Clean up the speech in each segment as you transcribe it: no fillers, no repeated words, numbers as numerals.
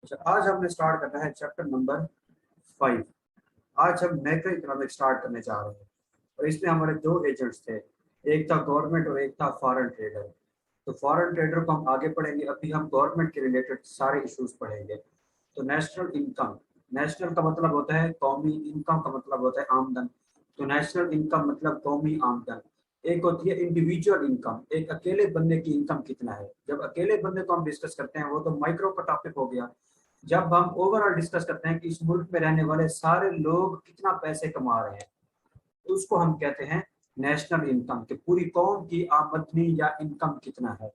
अच्छा, आज हमने स्टार्ट करना है चैप्टर नंबर 5। आज हम मैक्रो इकोनॉमिक स्टार्ट करने जा रहे हैं और इसमें हमारे दो एजेंट्स थे, एक था गवर्नमेंट और एक था फॉरेन ट्रेडर। तो फॉरेन ट्रेडर को हम आगे पढ़ेंगे, अभी हम गवर्नमेंट के रिलेटेड सारे इश्यूज पढ़ेंगे। तो नेशनल इनकम, नेशनल का मतलब होता है कौमी, इनकम का मतलब होता है आमदन। तो नेशनल इनकम मतलब कौमी आमदन। एक होती है इंडिविजुअल इनकम, एक अकेले बंदे की इनकम कितना है। जब अकेले बंदे को हम डिस्कस करते हैं वो तो माइक्रो का टॉपिक हो गया। जब हम ओवरऑल डिस्कस करते हैं कि इस मुल्क में रहने वाले सारे लोग कितना पैसे कमा रहे हैं, तो उसको हम कहते हैं नेशनल इनकम, कि पूरी कौम की आमदनी या इनकम कितना है।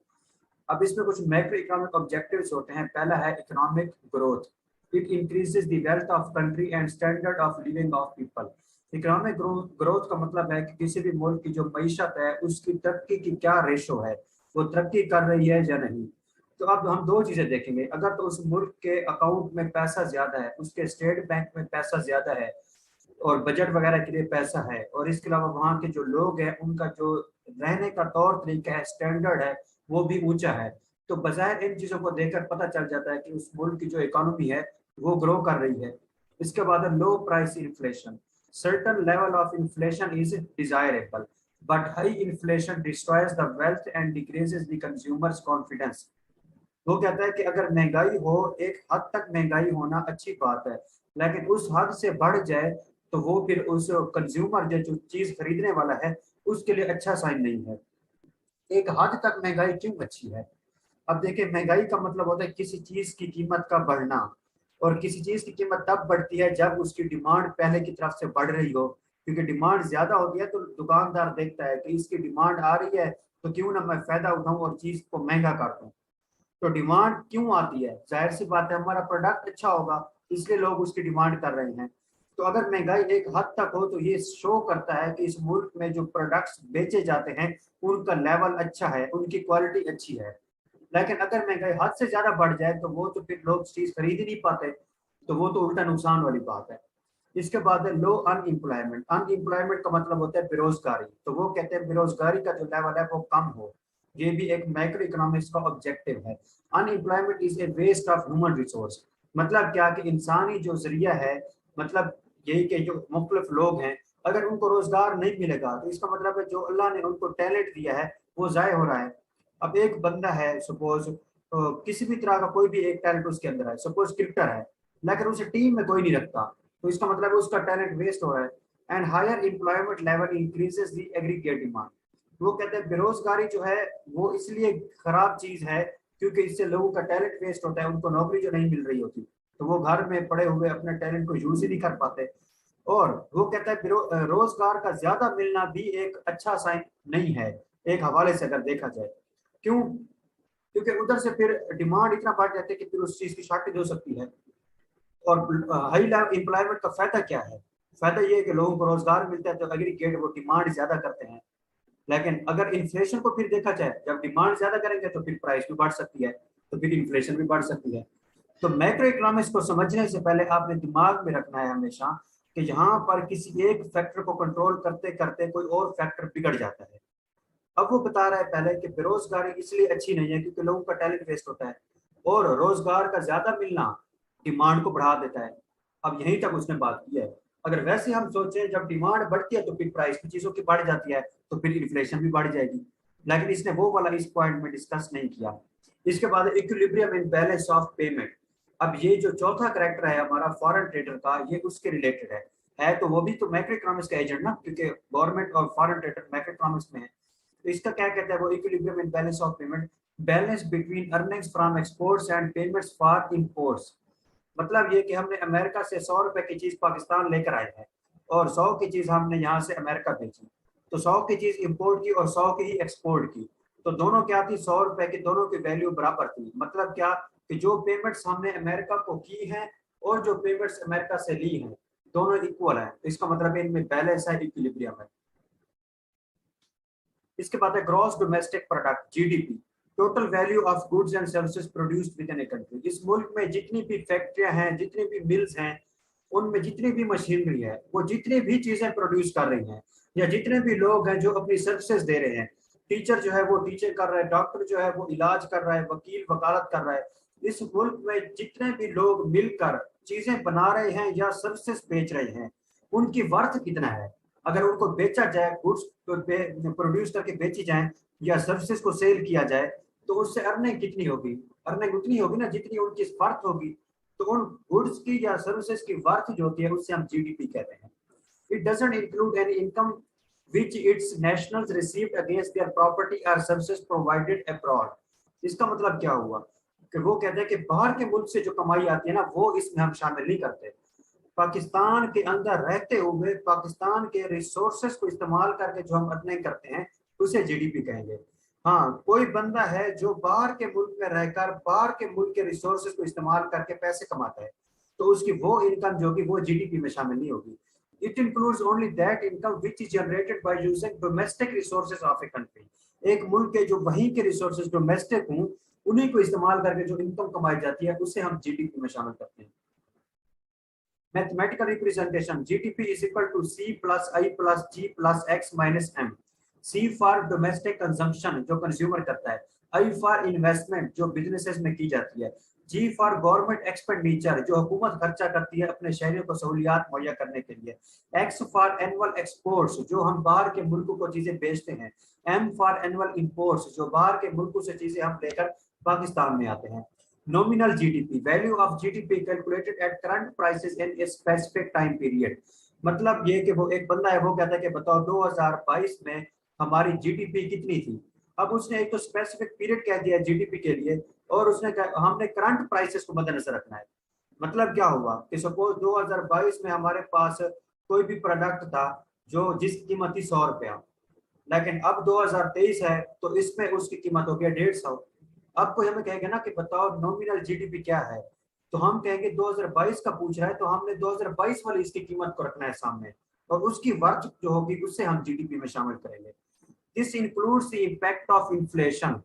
अब इसमें कुछ मैक्रो इकोनॉमिक ऑब्जेक्टिव्स होते हैं। पहला है economic growth, it increases the wealth of country and standard of living of people. Economic growth का मतलब है कि किसी भी मुल्क की जो मईशत है उसकी तरक्की की क्या रेशो है, वो तरक्की कर रही है या नहीं। तो अब हम दो चीजें देखेंगे, अगर तो उस मुल्क के अकाउंट में पैसा ज्यादा है, उसके स्टेट बैंक में पैसा ज्यादा है और बजट वगैरह के लिए पैसा है, और इसके अलावा वहाँ के जो लोग हैं उनका जो रहने का तौर तरीका है, स्टैंडर्ड है, वो भी ऊंचा है, तो बजाय इन चीजों को देखकर पता चल जाता है कि उस मुल्क की जो इकोनॉमी है वो ग्रो कर रही है। इसके बाद है लो price inflation, certain level of inflation is desirable but high inflation destroys the wealth and decreases the consumers confidence. वो कहता है कि अगर महंगाई हो, एक हद तक महंगाई होना अच्छी बात है, लेकिन उस हद से बढ़ जाए तो वो फिर उस कंज्यूमर जो चीज खरीदने वाला है उसके लिए अच्छा साइन नहीं है। एक हद तक महंगाई क्यों अच्छी है? अब देखिए, महंगाई का मतलब होता है किसी चीज की कीमत का बढ़ना, और किसी चीज की कीमत तब बढ़ती है जब उसकी डिमांड पहले की तरफ से बढ़ रही हो। क्योंकि डिमांड ज्यादा होती है तो दुकानदार देखता है कि इसकी डिमांड आ रही है, तो क्यों ना मैं फायदा उठाऊं और चीज को महंगा कर दूं। तो डिमांड क्यों आती है? जाहिर सी बात है, हमारा प्रोडक्ट अच्छा होगा, इसलिए लोग उसकी डिमांड कर रहे हैं। तो अगर महंगाई एक हद तक हो तो ये शो करता है कि इस मुल्क में जो प्रोडक्ट्स बेचे जाते हैं उनका लेवल अच्छा है, उनकी क्वालिटी अच्छी है। लेकिन अगर महंगाई हद से ज्यादा बढ़ जाए तो वो तो फिर लोग चीज खरीद ही नहीं पाते, तो वो तो उल्टा नुकसान वाली बात है। इसके बाद है लो अनएम्प्लॉयमेंट। अनएम्प्लॉयमेंट का मतलब होता है बेरोजगारी, तो वो कहते हैं बेरोजगारी का जो लेवल है वो कम हो। ये भी एक मैक्रो इकोनॉमिक्स का ऑब्जेक्टिव है। Unemployment is a waste of human resource. मतलब क्या कि इंसानी जो जरिया है, मतलब यही कि जो मुख्तलिफ लोग हैं, अगर उनको रोजगार नहीं मिलेगा तो इसका मतलब है जो अल्लाह ने उनको टैलेंट दिया है वो जाय हो रहा है। अब एक बंदा है, सपोज किसी भी तरह का कोई भी एक टैलेंट उसके अंदर है, सपोज क्रिकेटर है, लेकिन उसे टीम में कोई नहीं रखता, तो इसका मतलब है उसका टैलेंट वेस्ट हो रहा है। And higher employment level increases the aggregate demand. वो कहते हैं बेरोजगारी जो है वो इसलिए खराब चीज है क्योंकि इससे लोगों का टैलेंट वेस्ट होता है, उनको नौकरी जो नहीं मिल रही होती, तो वो घर में पड़े हुए अपने टैलेंट को यूज ही नहीं कर पाते। और वो कहता है रोजगार का ज्यादा मिलना भी एक अच्छा साइन नहीं है, एक हवाले से अगर देखा जाए। क्यों? क्योंकि उधर से फिर डिमांड इतना बढ़ जाती है कि फिर उस चीज की शॉर्टेज हो सकती है। और हाई लेवल एम्प्लॉयमेंट का फायदा क्या है? फायदा ये है कि लोगों को रोजगार मिलता है तो एग्रीगेट वो डिमांड ज्यादा करते हैं। लेकिन अगर इन्फ्लेशन को फिर देखा जाए, जब डिमांड ज्यादा करेंगे तो फिर प्राइस भी बढ़ सकती है, तो फिर इन्फ्लेशन भी बढ़ सकती है। तो मैक्रो इकोनॉमिक्स को समझने से पहले आपने दिमाग में रखना है हमेशा कि यहाँ पर किसी एक फैक्टर को कंट्रोल करते करते कोई और फैक्टर बिगड़ जाता है। अब वो बता रहा है पहले कि बेरोजगारी इसलिए अच्छी नहीं है क्योंकि लोगों का टैलेंट वेस्ट होता है, और रोजगार का ज्यादा मिलना डिमांड को बढ़ा देता है। अब यहीं तक उसने बात की है। अगर वैसे हम सोचें, जब डिमांड बढ़ती है तो फिर प्राइस भी चीजों की बढ़ जाती है, तो फिर इन्फ्लेशन भी बढ़ जाएगी। लेकिन इसने वो वाला इस पॉइंट में डिस्कस नहीं किया। इसके बाद equilibrium in balance of payment. अब ये जो चौथा करेक्टर है हमारा फॉरेन ट्रेडर का, ये उसके रिलेटेड है तो वो भी तो मैक्रो इकोनॉमिक्स का एजेंट ना, क्योंकि गवर्नमेंट और फॉरेन ट्रेडर मैक्रो इकोनॉमिक्स में है। तो इसका क्या कहता है वो, equilibrium in balance of payment, balance between earnings from exports and payments for imports. मतलब ये कि हमने अमेरिका से 100 रुपए की चीज पाकिस्तान लेकर आए हैं और 100 की चीज हमने यहाँ से अमेरिका भेजी, तो 100 की चीज इंपोर्ट की और 100 की ही एक्सपोर्ट की, तो दोनों क्या थी, 100 रुपए की, दोनों की वैल्यू बराबर थी। मतलब क्या कि जो पेमेंट्स हमने अमेरिका को की हैं और जो पेमेंट्स अमेरिका से ली हैं दोनों इक्वल है, तो इसका मतलब इनमें बैलेंस है, इक्विलिब्रियम है। इसके बाद है gross domestic product, GDP, total value of goods and services produced with in a country. इस मुल्क में जितनी भी फैक्ट्रियां हैं, जितनी भी मिल्स हैं, उनमें जितनी भी मशीनरी है, वो जितनी भी चीजें प्रोड्यूस कर रही हैं, या जितने भी लोग हैं जो अपनी सर्विसेज दे रहे हैं, टीचर जो है वो टीचिंग कर रहा है, डॉक्टर जो है वो इलाज कर रहा है, वकील वकालत कर रहा है, इस मुल्क में जितने भी लोग मिलकर चीजें बना रहे हैं या सर्विसेज बेच रहे हैं, उनकी वर्थ कितना है। अगर उनको बेचा जाए, गुड्स प्रोड्यूस करके बेची जाए या सर्विसेज को सेल किया जाए, तो उससे अर्निंग कितनी होगी। अर्निंग उतनी होगी ना जितनी उनकी वर्थ होगी। तो उन गुड्स की या सर्विसेज की वर्थ जो होती है उससे हम जीडीपी कहते हैं। It doesn't include any income which its nationals received against their property or services provided abroad। इसका मतलब क्या हुआ कि वो कहते हैं कि बाहर के मुल्क से जो कमाई आती है ना, वो इसमें हम शामिल नहीं करते। पाकिस्तान के अंदर रहते हुए पाकिस्तान के रिसोर्सेस को इस्तेमाल करके जो हम अर्निंग करते हैं उसे जीडीपी कहेंगे। हाँ, कोई बंदा है जो बाहर के मुल्क में रहकर बाहर के मुल्क के रिसोर्सेस को इस्तेमाल करके पैसे कमाता है, तो उसकी वो इनकम जो होगी वो जीडीपी में शामिल नहीं होगी। It includes only that income which is generated by using domestic resources of a country। एक मुल्क के जो वहीं के रिसोर्सेज डोमेस्टिक हों, उन्हीं को इस्तेमाल करके जो इनकम कमाई जाती है उसे हम जीडीपी में शामिल करते हैं। Mathematical representation, GDP is equal to C plus I plus G plus X minus M. C for domestic consumption जो कंज्यूमर करता है, आई फॉर इन्वेस्टमेंट जो बिजनेसेस में की जाती है, जी फॉर गवर्नमेंट एक्सपेंडिचर जो हुकूमत खर्चा करती है अपने शहरियों को सहूलियात मुहैया करने के लिए, एक्स फॉर एनुअल एक्सपोर्ट्स जो हम बाहर के मुल्कों को चीजें बेचते हैं, एम फॉर एनुअल इंपोर्ट्स जो बाहर के मुल्कों से चीजें हम लेकर पाकिस्तान में आते हैं। Nominal GDP, value of GDP calculated at current prices in a specific time period। मतलब ये कि वो एक बंदा है, वो कहता है कि बताओ 2022 में हमारी जीडीपी कितनी थी। अब उसने एक तो स्पेसिफिक पीरियड कह दिया जीडीपी के लिए, और उसने हमने करंट प्राइसेस को मद्देनजर रखना है। मतलब क्या हुआ कि सपोज 2022 में हमारे पास कोई भी प्रोडक्ट था जो जिसकी कीमत थी 100 रुपया, लेकिन अब 2023 है तो इसमें उसकी कीमत हो गया 150। अब कोई हमें कहेगा ना कि बताओ नॉमिनल जीडीपी क्या है, तो हम कहेंगे 2022 का पूछ रहा है तो हमने 2022 वाली इसकी कीमत को रखना है सामने, और उसकी वर्थ जो होगी उससे हम जीडीपी में शामिल करेंगे। This includes the impact of inflation.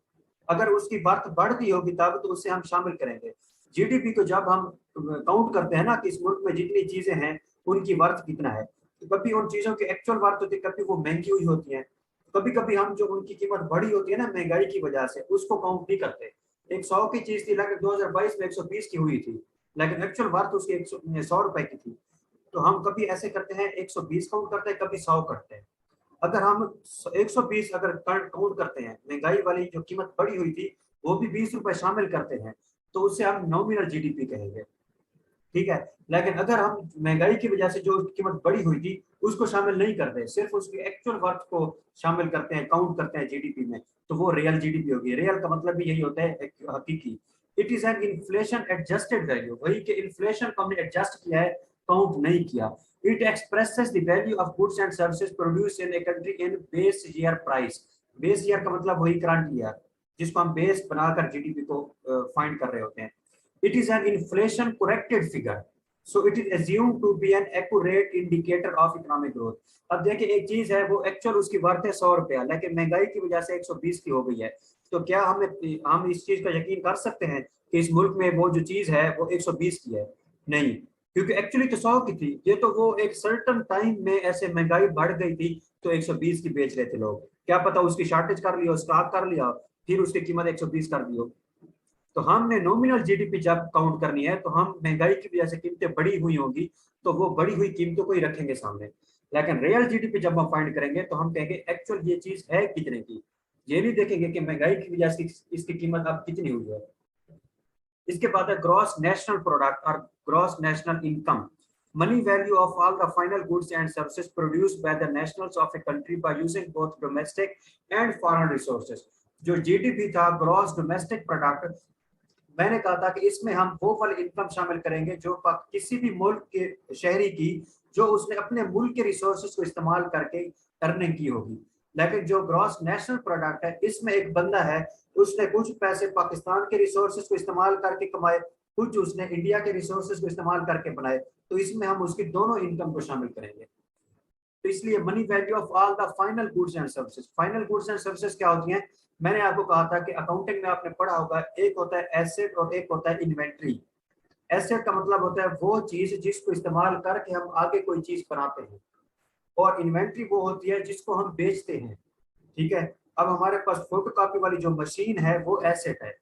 अगर उसकी वर्थ बढ़ती होगी तब तो उसे हम शामिल करेंगे। जीडीपी को जब हम काउंट करते हैं ना कि इस मुल्क में जितनी चीजें हैं उनकी वर्थ कितना है, तो कभी उन चीजों की एक्चुअल वर्थ होती है, कभी वो महंगी हुई होती है, कभी कभी हम जो उनकी कीमत बढ़ी होती है ना महंगाई की वजह से, उसको काउंट नहीं करते। एक 100 की चीज थी लेकिन 2022 में 120 की हुई थी, लेकिन एक्चुअल वर्थ उसकी 100 रुपए की थी। तो हम कभी ऐसे करते हैं 120 काउंट करते हैं, कभी 100 करते हैं। अगर हम 120 अगर काउंट करते हैं, महंगाई वाली जो कीमत बढ़ी हुई थी वो भी 20 रुपए शामिल करते हैं, तो उसे हम नॉमिनल जीडीपी कहेंगे। ठीक है, लेकिन अगर हम महंगाई की वजह से जो कीमत बढ़ी हुई थी उसको शामिल नहीं करते, सिर्फ उसकी एक्चुअल वर्थ को शामिल करते हैं, काउंट करते हैं जीडीपी में, तो वो रियल जीडीपी होगी। रियल का मतलब भी यही होता है, हकीकी। It is an inflation adjusted value, वही कि इन्फ्लेशन को हमने एडजस्ट किया है, काउंट नहीं किया। It expresses the value of goods and services produce in a country in base year price. Base year का मतलब वही करंट ईयर, जिसको हम बेस बनाकर जीडीपी को फाइंड कर रहे होते हैं। It is an inflation corrected figure, so it is assumed to be an accurate indicator of economic growth। अब देखिए एक चीज है वो एक्चुअल उसकी वर्थ है 100 रुपया, लेकिन महंगाई की वजह से 120 की हो गई है, तो क्या हम इस चीज का यकीन कर सकते हैं कि इस मुल्क में वो जो चीज है वो 120 की है? नहीं, क्योंकि एक्चुअली तो 100 की थी, ये तो वो एक सर्टन टाइम में ऐसे महंगाई बढ़ गई थी तो 120 की बेच रहे थे लोग। क्या पता उसकी शॉर्टेज कर लिया, स्टॉक कर लिया, फिर उसकी कीमत 120 कर दी हो। तो हमने नॉमिनल जीडीपी जब काउंट करनी है तो हम महंगाई की वजह से कीमतें बढ़ी हुई होंगी तो वो बढ़ी हुई कीमतों को ही रखेंगे सामने। लेकिन रियल जीडीपी जब हम फाइंड करेंगे तो हम कहेंगे एक्चुअल ये चीज है कितने की, ये नहीं देखेंगे कि महंगाई की वजह से इसकी कीमत अब कितनी हुई है। इसके बाद है ग्रॉस नेशनल प्रोडक्ट और gross national income, money value of all the final goods and services produced by the nationals of a country by using both domestic and foreign resources. जो जीडीपी था ग्रॉस डोमेस्टिक प्रोडक्ट, मैंने कहा था कि इसमें हम वो वाली इनकम शामिल करेंगे जो किसी भी मुल्क के शहरी की जो उसने अपने मुल्क के रिसोर्सेज को इस्तेमाल करके अर्निंग की होगी। लेकिन जो ग्रॉस नेशनल प्रोडक्ट है इसमें एक बंदा है उसने कुछ पैसे पाकिस्तान के रिसोर्सेज को इस्तेमाल करके कमाए, कुछ उसने इंडिया के रिसोर्सेज को इस्तेमाल करके बनाए, तो इसमें हम उसकी दोनों इनकम को शामिल करेंगे। तो इसलिए money value of all the final goods and services. Final goods and services क्या होती हैं? मैंने आपको कहा था कि अकाउंटिंग में आपने पढ़ा होगा, एक होता है एसेट और एक होता है इन्वेंट्री। एसेट का मतलब होता है वो चीज जिसको इस्तेमाल करके हम आगे कोई चीज बनाते हैं, और इन्वेंट्री वो होती है जिसको हम बेचते हैं। ठीक है, अब हमारे पास फोटोकॉपी वाली जो मशीन है वो एसेट है,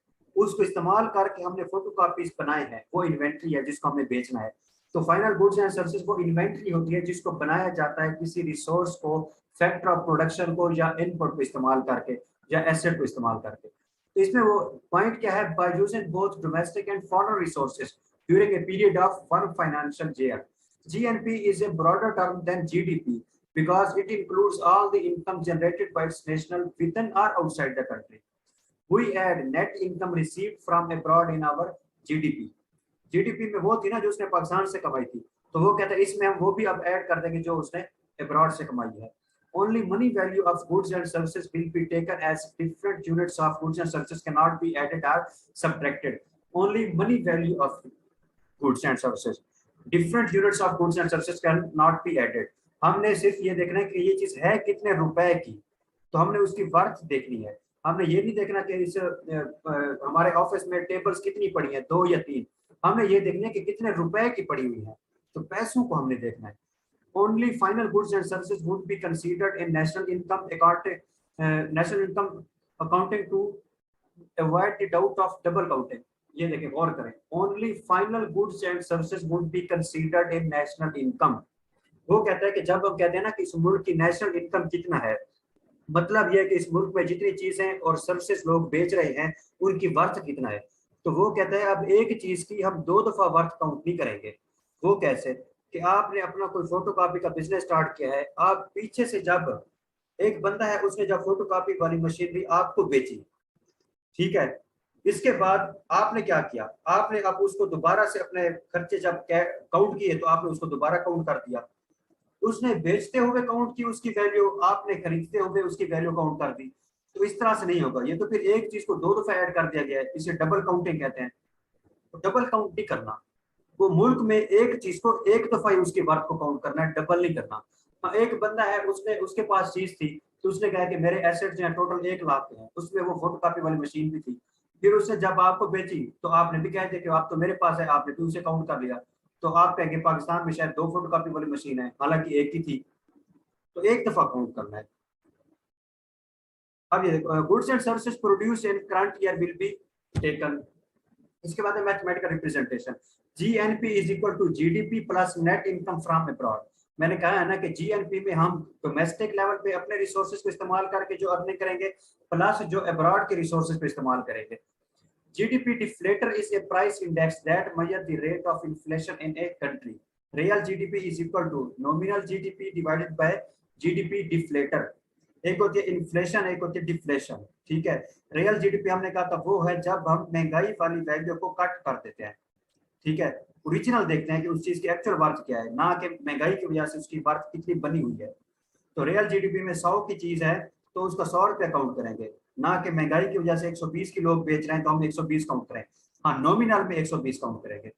उसको इस्तेमाल करके हमने फोटोकॉपीज बनाए हैं, वो इन्वेंट्री है जिसको हमने बेचना है। तो फाइनल गुड्स एंड सर्विसेज वो इन्वेंट्री होती है जिसको बनाया जाता है किसी रिसोर्स को, फैक्टर ऑफ प्रोडक्शन को या इनपुट को इस्तेमाल करके या एसेट को इस्तेमाल करके। तो इसमें वो पॉइंट क्या है, by using both domestic and foreign resources during a period of one financial year. GNP is a broader term than GDP because it includes all the income generated by its national within or outside the country. We add net income received from abroad in our GDP. GDP में वो थी ना जो उसने पाकिस्तान से कमाई थी, तो वो कहता है इसमें हम वो भी अब ऐड कर देंगे जो उसने अब्रॉड से कमाई है। Only money value of goods and services will be taken as different units of goods and services cannot be added or subtracted. Only money value of goods and services. Different units of goods and services cannot be added. हमने सिर्फ ये देखना है कि ये चीज है कितने रुपए की, तो हमने उसकी वर्थ देखनी है। हमने ये नहीं देखना कि इस हमारे ऑफिस में टेबल्स कितनी पड़ी हैं, 2 या 3। हमने ये देखना है कि कितने रुपए की पड़ी हुई है, तो पैसों को हमने देखना है। Only final goods and services would be considered in national income accounting to avoid the doubt of double counting. ये देखें गौर करें, only final goods and services would be considered in national income। वो कहता है कि जब हम कहते हैं ना कि इस मुल्क की नेशनल इनकम कितना है, मतलब ये कि इस मुल्क में जितनी चीजें और सर्विसेज लोग बेच रहे हैं उनकी वर्थ कितना है, तो वो कहता है अब एक चीज की हम 2 दफा वर्थ काउंट नहीं करेंगे। वो कैसे कि आपने अपना कोई फोटोकॉपी का बिजनेस स्टार्ट किया है, आप पीछे से जब एक बंदा है उसने जब फोटोकॉपी वाली मशीनरी आपको बेची, ठीक है, इसके बाद आपने क्या किया, आपने अब उसको दोबारा से अपने खर्चे जब काउंट किए तो आपने उसको दोबारा काउंट कर दिया। उसने बेचते हुए काउंट की उसकी वैल्यू, आपने खरीदते हुए उसकी वैल्यू काउंट कर दी। तो इस तरह से नहीं होगा, ये तो फिर एक चीज को 2 दफा ऐड कर दिया गया है, इसे डबल काउंटिंग कहते हैं। तो डबल काउंट नहीं करना, वो मुल्क में एक चीज को एक दफा ही उसकी वर्थ को काउंट करना है, डबल नहीं करना। हाँ, एक बंदा है उसने उसके पास चीज थी तो उसने कहा कि मेरे एसेट जो है टोटल 1 लाख के हैं, उसमें वो फोटोकॉपी वाली मशीन भी थी। फिर उसने जब आपको बेची तो आपने भी कह दिया कि आप तो मेरे पास है, आपने भी उसे काउंट कर लिया। तो आप कहेंगे पाकिस्तान में शायद 2 फोटोकॉपी वाली मशीन है, हालांकि एक ही थी, तो एक दफा काउंट करना है। अब ये goods and services produce in current year will be taken. इसके बाद है mathematical representation. GNP is equal to GDP plus net income from abroad. मैंने कहा है ना कि जीएनपी में हम डोमेस्टिक लेवल पे अपने रिसोर्सेज को इस्तेमाल करके जो अर्निंग करेंगे प्लस जो अब्रॉड के रिसोर्सेज पे इस्तेमाल करेंगे। GDP deflator is a price index that measures the rate of inflation in a country. Real GDP is equal to nominal GDP divided by GDP deflator. एक होती है इन्फ्लेशन, एक होती है डिफ्लेशन, ठीक है। रियल जीडीपी हमने कहा था वो है जब हम महंगाई वाली वैल्यू को कट कर देते हैं, ठीक है, ओरिजिनल देखते हैं कि उस चीज की एक्चुअल वर्थ क्या है, ना कि महंगाई की वजह से उसकी वर्थ कितनी बनी हुई है। तो रियल जीडीपी में 100 की चीज है तो उसका 100 रुपया काउंट करेंगे, ना कि महंगाई की वजह से 120 की लोग बेच रहे हैं तो हम 120 काउंट करें। हाँ, नॉमिनल में 120 काउंट करेंगे।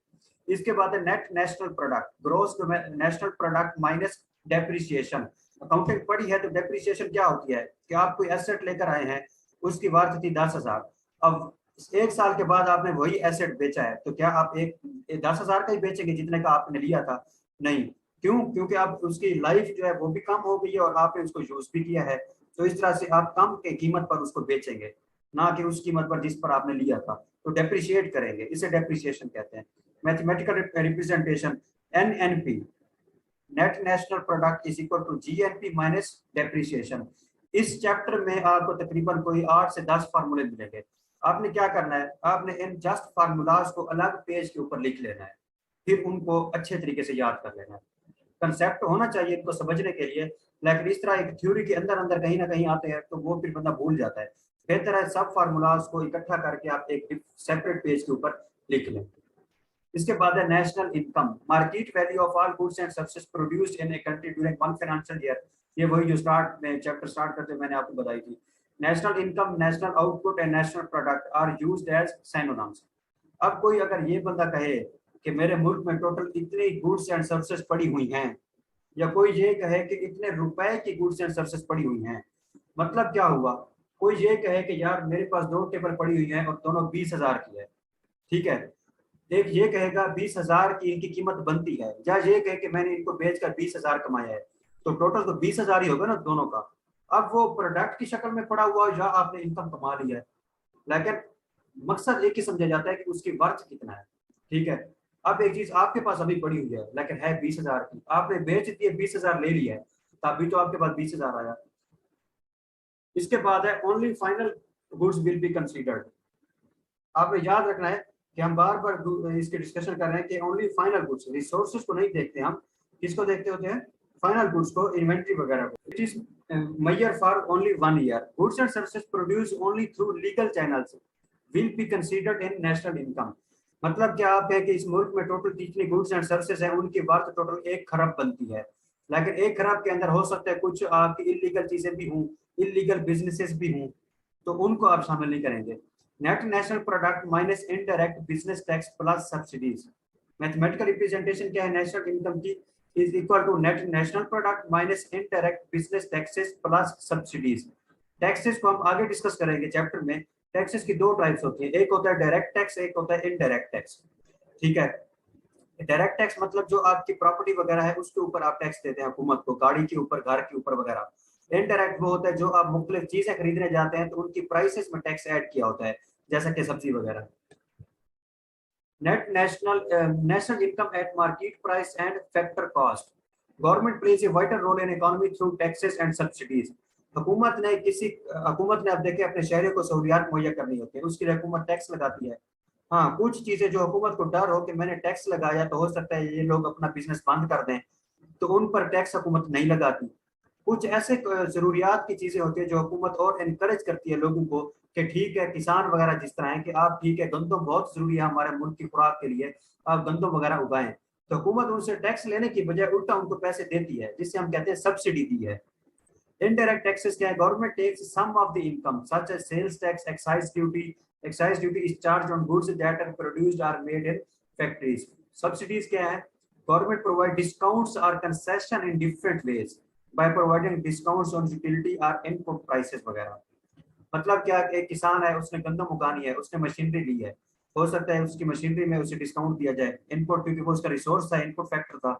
इसके बाद है net national product, gross national product minus depreciation. Accounting पढ़ी है तो डेप्रिसिएशन क्या होती है कि आप कोई एसेट लेकर आए हैं, उसकी वर्थ थी 10,000, अब 1 साल के बाद आपने वही एसेट बेचा है, तो क्या आप एक 10,000 का ही बेचेंगे जितने का आपने लिया था? नहीं। क्यों? क्योंकि आप उसकी लाइफ जो है वो भी कम हो गई है और आपने उसको यूज भी किया है, तो इस तरह से आप कम के कीमत पर उसको बेचेंगे, ना कि उस कीमत पर जिस पर आपने लिया था, तो डेप्रिशिएट करेंगे, इसे डेप्रिसिएशन कहते हैं। Mathematical representation NNP, net national product is equal to GNP minus depreciation. इस चैप्टर में आपको तकरीबन कोई 8 से 10 फार्मूले मिलेंगे। आपने क्या करना है, आपने इन जस्ट फार्मूलाज को अलग पेज के ऊपर लिख लेना है, फिर उनको अच्छे तरीके से याद कर लेना है। कंसेप्ट होना चाहिए इनको समझने के लिए, लेकिन इस तरह एक थ्योरी के अंदर अंदर कहीं ना कहीं आते हैं तो वो फिर बंदा भूल जाता है। बेहतर है सब फार्मूलाज को इकट्ठा करके आप एक सेपरेट पेज के ऊपर लिख लें। इसके बाद है national income, market value of all goods and services produced in a country during one financial year. ये वही जो स्टार्ट में चैप्टर स्टार्ट करते मैंने आपको बताई थी। National income, national output and national product are used as synonyms. अब कोई अगर ये बंदा कहे कि मेरे मुल्क में टोटल इतनी गुड्स एंड सर्विसेज पड़ी हुई हैं, या कोई ये कहे कि इतने रुपए की गुड्स एंड सर्विसेज पड़ी हुई हैं, मतलब क्या हुआ? कोई ये कहे कि यार मेरे पास 2 टेबल पड़ी हुई हैं और दोनों 20,000 की है, ठीक है, एक ये कहेगा 20,000 की इनकी कीमत बनती है, या ये कहे कि मैंने इनको बेचकर 20,000 कमाया है, तो टोटल तो 20,000 ही होगा ना दोनों का। अब वो प्रोडक्ट की शक्ल में पड़ा हुआ या आपने इनकम कमा लिया है, लेकिन मकसद एक ही समझा जाता है कि उसकी वर्थ कितना है, ठीक है। अब एक चीज आपके पास अभी पड़ी हुई है लेकिन है 20,000 की, आपने बेच दिए 20,000 ले लिया है, तभी तो आपके पास 20,000 आया। इसके बाद है only final goods will be considered. आपने याद रखना है कि हम बार बार इसके डिस्कशन कर रहे हैं कि ओनली फाइनल गुड्स, रिसोर्सेज को नहीं देखते हम, किसको देखते होते हैं, फाइनल गुड्स को, इन्वेंट्री वगैरह को। It is measure for only 1 year. Goods and services produced only through legal channels will be considered in national income। मतलब क्या आप है कि इस मुल्क में टोटल जितनी गुड्स एंड सर्विसेज हैं उनकी वर्थ टोटल 1 खरब बनती है, लेकिन 1 खरब के अंदर हो सकता है कुछ आपकी इलीगल चीजें भी हों, इलीगल बिजनेसेस भी हों, तो उनको आप शामिल नहीं करेंगे। Net national product minus indirect business tax plus subsidies. Mathematical representation क्या है नेशनल इनकम की, is equal to net national product minus indirect business taxes plus subsidies। Taxes को हम आगे डिस्कस करेंगे चैप्टर में। टैक्सेस की 2 टाइप्स होती है, एक होता है डायरेक्ट टैक्स, एक होता है इनडायरेक्ट टैक्स, ठीक है। डायरेक्ट टैक्स मतलब जो आपकी प्रॉपर्टी वगैरह है उसके ऊपर आप टैक्स देते हैं हुकूमत को, गाड़ी के ऊपर, घर के ऊपर वगैरह। इनडायरेक्ट वो होता है जो आप मुख्तलिफ चीजें खरीदने जाते हैं तो उनकी प्राइसेस में टैक्स ऐड किया होता है, जैसा कि सब्जी वगैरह। Net national income at market price and factor cost। Government plays a vital role in economy through taxes and subsidies। हुकूमत ने अब देखे अपने शहरों को सहूलियात मुहैया करनी होती है, उसके लिए हुकूमत टैक्स लगाती है। हाँ, कुछ चीजें जो हुकूमत को डर हो कि मैंने टैक्स लगाया तो हो सकता है ये लोग अपना बिजनेस बंद कर दें, तो उन पर टैक्स हुकूमत नहीं लगाती। कुछ ऐसे जरूरियात की चीजें होती है जो हुकूमत और इनकरेज करती है लोगों को कि ठीक है, किसान वगैरह जिस तरह है कि आप ठीक है, गंदम बहुत जरूरी है हमारे मुल्क की खुराक के लिए, आप गंदम वगैरह उगाएं, तो हुकूमत उनसे टैक्स लेने की बजाय उल्टा उनको पैसे देती है, जिससे हम कहते हैं सब्सिडी दी है। इनडायरेक्ट टैक्सेस क्या है, government takes some of the income such as sales tax, excise duty. Excise duty is charge on goods that are produced or made in factories. Subsidies क्या है, गवर्नमेंट प्रोवाइड डिस्काउंट्स और concession in different ways by providing discounts on utility और input prices वगैरह। मतलब क्या, एक किसान है उसने गंदम उगानी है, उसने मशीनरी ली है, हो सकता है उसकी मशीनरी में उसे डिस्काउंट दिया जाए, इनपुट, क्योंकि वो उसका रिसोर्स था, इनपुट फैक्टर था।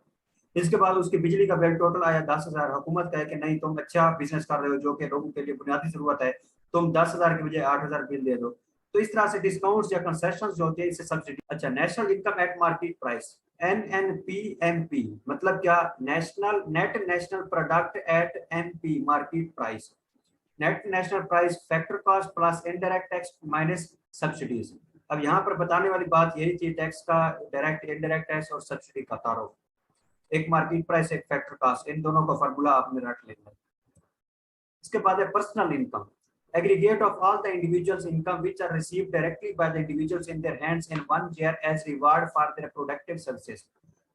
इसके बाद उसकी बिजली का बिल टोटल आया 10,000, हुकूमत कहे कि नहीं तुम अच्छा बिजनेस कर रहे हो जो कि लोगों के लिए बुनियादी जरूरत है, तुम 10,000 की बजाय 8,000 बिल दे दो। तो इस तरह से डिस्काउंट्स या कंसेशन जो होते हैं इससे सब्सिडी। अच्छा, national income eight market price, NNPMP मतलब क्या, national net national product at MP market price. Net national price factor cost plus indirect tax minus subsidies. अब यहाँ पर बताने वाली बात यही थी टैक्स का, डायरेक्ट इंडायरेक्ट टैक्स और सब्सिडी का तारुफ। एक मार्केट प्राइस, एक फैक्टर कॉस्ट, इन दोनों का फार्मूला आपने रख लेना है। इसके बाद है personal income, aggregate of all the individuals income which are received directly by the individuals in their hands in 1 year as reward for their productive services।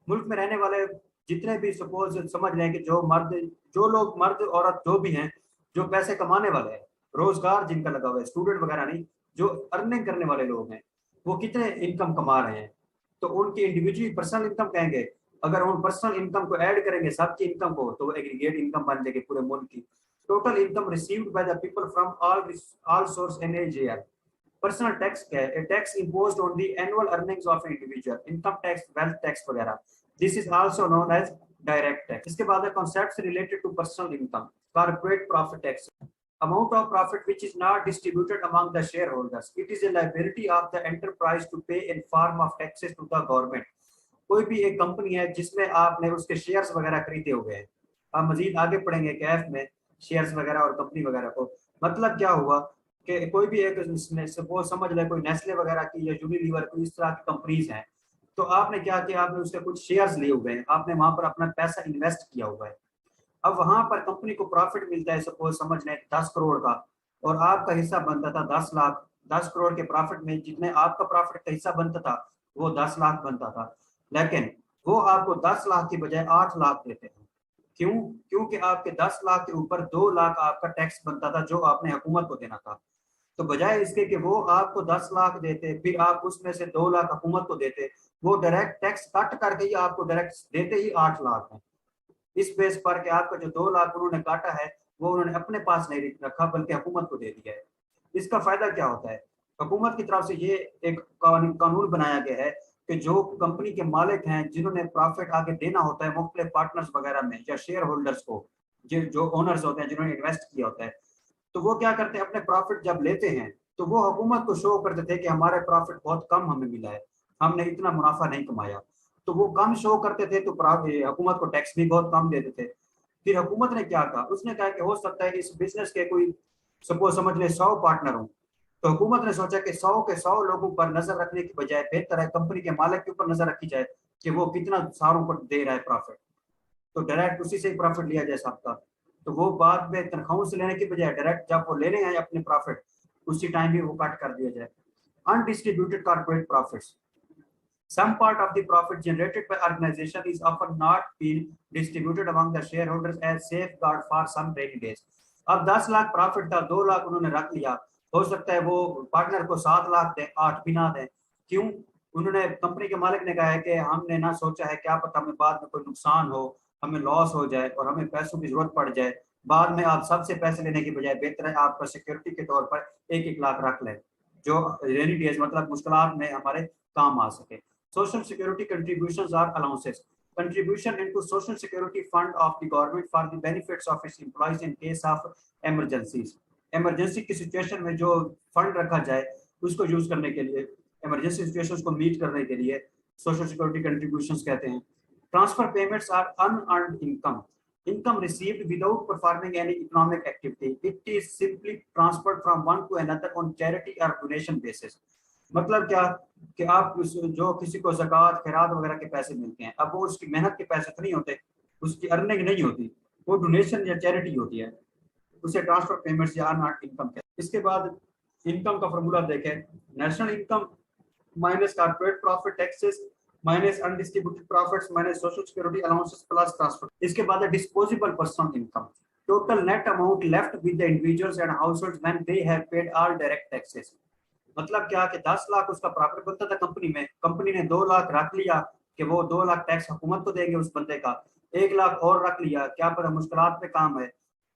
मुल्क में रहने वाले जितने भी, सपोज समझ लें कि जो लोग मर्द औरत जो भी हैं, जो पैसे कमाने वाले हैं, रोजगार जिनका लगा हुआ है, स्टूडेंट वगैरह नहीं, जो अर्निंग करने वाले लोग हैं, वो कितने इनकम कमा रहे हैं, तो उनकी इंडिविजुअली पर्सनल इनकम कहेंगे। अगर उन पर्सनल इनकम को ऐड करेंगे सबकी इनकम को, तो वो एग्रीगेट इनकम बन जाएगी पूरे मुल्क की। Total income received by the people from all source in a year. Personal tax क्या है, tax imposed on the annual earnings of individual, income tax, wealth tax वगैरह। This is also known as direct tax. इसके बाद है concepts related to personal income, corporate profit tax, amount of profit which is not distributed among the shareholders, it is a liability of the enterprise to pay in form of taxes to the government। कोई भी एक company है जिसमें आपने उसके shares वगैरह खरीदे हुए हैं, आप मजीद आगे पढ़ेंगे कैफ में शेयर्स वगैरह और कंपनी वगैरह को। मतलब क्या हुआ कि कोई भी एक, सपोज समझ ले कोई नेस्ले वगैरह की या यूनिलीवर की, इस तरह की कंपनीज हैं, तो आपने क्या किया, आपने उसके कुछ शेयर्स लिए हुए हैं, आपने वहां पर अपना पैसा इन्वेस्ट किया हुआ है। अब वहां पर कंपनी को प्रॉफिट मिलता है, सपोज समझ लें 10 करोड़ का, और आपका हिस्सा बनता था 10 लाख। 10 करोड़ के प्रॉफिट में जितने आपका प्रॉफिट का हिस्सा बनता था वो 10 लाख बनता था, लेकिन वो आपको 10 लाख की बजाय 8 लाख देते हैं। क्यों? क्योंकि आपके 10 लाख के ऊपर 2 लाख आपका टैक्स बनता था जो आपने हुकूमत को देना था। तो बजाय इसके कि वो आपको 10 लाख देते फिर आप उसमें से 2 लाख हुकूमत को देते, वो डायरेक्ट टैक्स कट करके ही आपको डायरेक्ट देते ही 8 लाख है। इस बेस पर कि आपका जो 2 लाख उन्होंने काटा है वो उन्होंने अपने पास नहीं रखा बल्कि हुकूमत को दे दिया है। इसका फायदा क्या होता है, हुकूमत की तरफ से ये एक कानून बनाया गया है कि जो कंपनी के मालिक हैं जिन्होंने प्रॉफिट आगे देना होता है मुख्तलिफ पार्टनर्स वगैरह में या शेयर होल्डर्स को, जो ओनर्स होते हैं जिन्होंने इन्वेस्ट किया होता है, तो वो क्या करते हैं, अपने प्रॉफिट जब लेते हैं तो वो हुकूमत को शो करते थे कि हमारे प्रॉफिट बहुत कम हमें मिला है, हमने इतना मुनाफा नहीं कमाया। तो वो कम शो करते थे तो हुकूमत को टैक्स भी बहुत कम देते थे। फिर हुकूमत ने क्या कहा, उसने कहा कि हो सकता है कि इस बिजनेस के कोई सपोज समझ ले 100 पार्टनर हों, तो हुकूमत ने सोचा कि 100 के 100 लोगों पर नजर रखने की बजाय बेहतर है कंपनी के मालिक के ऊपर नजर रखी जाए कि वो कितना सारों को दे रहा है प्रॉफिट, तो डायरेक्ट उसी से ही प्रॉफिट लिया जाए सबका। तो वो बाद में तनख्वाहों से लेने की बजाय डायरेक्ट जब वो लेने आए अपने प्रॉफिट उसी टाइम भी वो कट कर दिया जाए। Undistributed corporate profits, some part of the profit generated by organization is often not being distributed among the shareholders as safeguard for some rainy days। अब 10 लाख प्रॉफिट था, 2 लाख उन्होंने रख लिया, हो सकता है वो पार्टनर को 7 लाख दें, 8 भी ना दें। क्यों? उन्होंने, कंपनी के मालिक ने कहा है कि हमने ना सोचा है, क्या पता हमें बाद में कोई नुकसान हो, हमें लॉस हो जाए और हमें पैसों की जरूरत पड़ जाए, बाद में आप सबसे पैसे लेने की बजाय बेहतर है आपका सिक्योरिटी के तौर पर 1-1 लाख रख लें, जो रेनी डेज मतलब मुश्किलात में हमारे काम आ सके। Social security contributions are allowances. Contribution into social security fund of the government for the benefits of its employees in case of emergencies। Emergency की सिचुएशन में जो फंड रखा जाए उसको यूज करने के लिए, इमरजेंसी सिचुएशंस को मीट करने के लिए सोशल सिक्योरिटी कंट्रीब्यूशंस कहते हैं। Transfer payments are unearned income, income received without performing any economic activity, it is simply transferred from one to another on charity or donation basis। मतलब क्या कि आप जो किसी को ज़कात खैरात वगैरह के पैसे मिलते हैं, अब वो उसकी मेहनत के पैसे तो नहीं होते, उसकी अर्निंग नहीं होती, वो डोनेशन या चैरिटी होती है, उसे ट्रांसफर पेमेंट्स या अनअर्न्ड इनकम कहते हैं। इसके बाद इनकम का फॉर्मूला देखें, national income minus corporate profit taxes minus undistributed profits minus social security allowances plus transfer. इसके बाद है disposable personal income, total net amount left with the individuals and households when they have paid all direct taxes. मतलब क्या कि 10 लाख उसका profit बनता था company में, कंपनी ने 2 लाख रख लिया कि वो 2 लाख टैक्स हुकूमत को देंगे उस बंदे का, 1 लाख और रख लिया, क्या पता मुश्किलात पे काम है,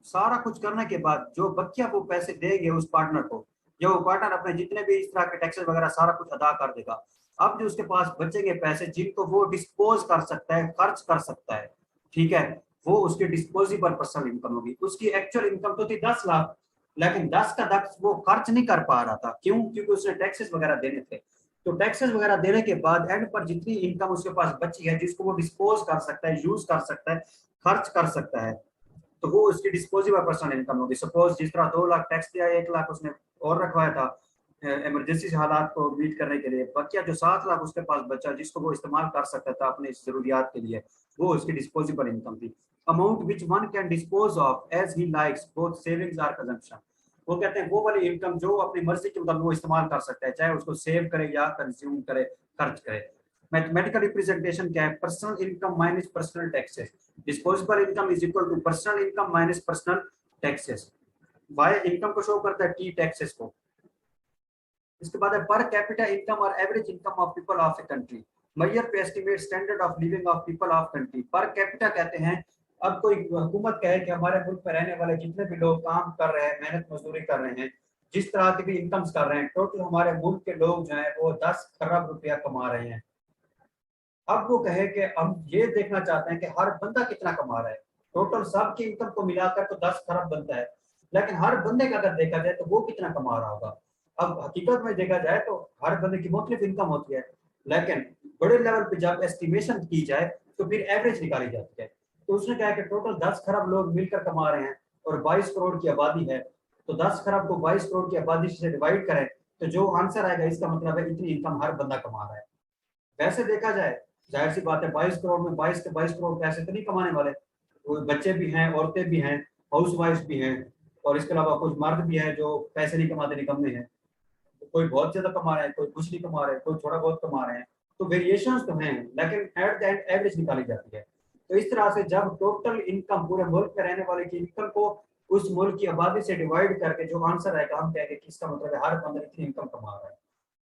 सारा कुछ करने के बाद जो बकिया वो पैसे देंगे उस पार्टनर को, जो पार्टनर अपने जितने भी इस तरह के टैक्सेस वगैरह सारा कुछ अदा कर देगा। अब जो उसके पास बचेंगे पैसे जिनको वो डिस्पोज कर सकता है, खर्च कर सकता है, ठीक है, वो उसकी डिस्पोजेबल पर्सनल इनकम होगी। उसकी एक्चुअल इनकम तो थी 10 लाख, लेकिन 10 का 10 वो खर्च नहीं कर पा रहा था, क्यों? क्योंकि उसने टैक्सेस वगैरह देने थे। तो टैक्सेस वगैरह देने के बाद एंड पर जितनी इनकम उसके पास बची है जिसको वो डिस्पोज कर सकता है, यूज कर सकता है, खर्च कर सकता है, तो वो उसकी डिस्पोजेबल पर्सनल इनकम होगी। सपोज जिस तरह 2 लाख टैक्स दिया, 1 लाख उसने और रखवाया था इमरजेंसी हालात को मीट करने के लिए, बकिया जो 7 लाख उसके पास बचा जिसको वो इस्तेमाल कर सकता था अपने जरूरियात के लिए, वो उसकी डिस्पोजेबल इनकम थी। Amount which one can dispose of as he likes both savings or consumption, वो कहते हैं वो वाली इनकम जो अपनी मर्जी के मुताबिक वो इस्तेमाल कर सकता है, चाहे उसको सेव करे या कंज्यूम करे, खर्च करे। मैथमेटिकल रिप्रेजेंटेशन क्या है? Personal income minus personal taxes, disposable income is equal to personal income minus personal taxes. Y income को शो करता है, टी टैक्सेस को। इसके बाद है पर कैपिटा इनकम और average income of people of a country, measure to estimate standard of living of people of country. Per capita कहते हैं, अब कोई हुकूमत कहे कि हमारे मुल्क में रहने वाले जितने भी लोग काम कर रहे हैं, मेहनत मजदूरी कर रहे हैं, जिस तरह की भी इनकम्स कर रहे हैं, टोटल हमारे मुल्क के लोग जो हैं वो 10 खरब रुपया कमा रहे हैं। अब वो कहे कि हम ये देखना चाहते हैं कि हर बंदा कितना कमा रहा है, टोटल सबकी इनकम को मिलाकर तो 10 खरब बनता है, लेकिन हर बंदे का अगर देखा जाए तो वो कितना कमा रहा होगा। अब हकीकत में देखा जाए तो हर बंदे की मुख्तलिफ इनकम होती है, लेकिन बड़े लेवल पे जब एस्टिमेशन की जाए तो फिर एवरेज निकाली जाती है। तो उसने कहा कि टोटल 10 खरब लोग मिलकर कमा रहे हैं और 22 करोड़ की आबादी है, तो 10 खरब को 22 करोड़ की आबादी से डिवाइड करें तो जो आंसर आएगा इसका मतलब है इतनी इनकम हर बंदा कमा रहा है। वैसे देखा जाए जाहिर सी बात है 22 करोड़ में 22 के 22 करोड़ पैसे तो नहीं कमाने वाले, वो बच्चे भी हैं, औरतें भी हैं, हाउस वाइफ भी हैं, और इसके अलावा कुछ मर्द भी हैं जो पैसे नहीं कमाते, निकम्मे हैं, कोई बहुत ज्यादा कमा रहे हैं, कोई कुछ नहीं कमा रहे हैं, कोई थोड़ा बहुत कमा रहे हैं, तो वेरिएशंस तो हैं, लेकिन एट द एंड एवरेज निकाली जाती है। तो इस तरह से जब टोटल इनकम पूरे मुल्क में रहने वाले की इनकम को उस मुल्क की आबादी से डिवाइड करके जो आंसर आएगा हम कहेंगे कि इसका मतलब है हर बंदा इतनी इनकम कमा रहा है।